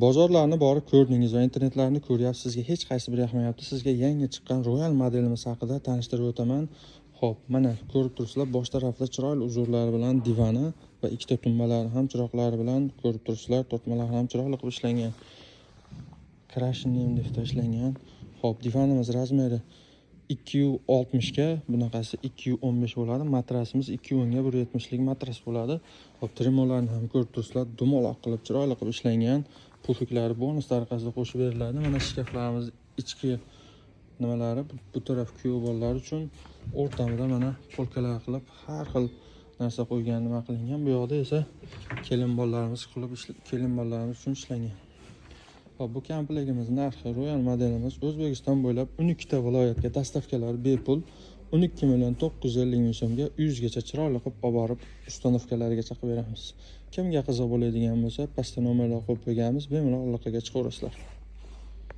Bozorlarni borib ko'rdingiz va internetlarni ko'ryapsiz. Sizga hech qaysi biri yoqmayapti. Sizga yangi chiqqan Royal modelimiz haqida tanishtirib o'taman. Xo'p, mana ko'rib turibsizlar, bosh tarafda chiroyli uzurlari bilan divani va ikkita tumbalari ham chiroqlari bilan ko'rib turibsizlar. Tortmalari ham chiroyli qilib ishlangan. Krashin deb ishlangan. Xo'p, divanimiz razmeri 260 ga, bunaqasi 215 bo'ladi. Matrasimiz 210 ga 170 lik matras bo'ladi. Xo'p, trimolarni ham ko'rib turibsizlar, dumaloq qilib, chiroyli qilib ishlangan. Pufiklari bonus tariqasida qo'shib beriladi. Mana shkaflarimiz ichki nimalari bu taraf kuyov bolalar uchun, o'rtamida mana polkalar qilib har xil narsa qo'ygan, nima qilingan. Bu yoqda esa kelin bolalarimiz uchun ishlangan. Hop, bu komplektimiz narxi Royal modelimiz O'zbekiston bo'ylab 12 ta viloyatga dastavkalar bepul 12.950 ming so'mga 100 gacha chiroyli qilib olib borib ustanovkalarigacha qilib beramiz. Kimga qiziq bo'ladigan bo'lsa, pastda nomerlar qo'yib qo'yganmiz, bemalol aloqaga chiqaverasizlar.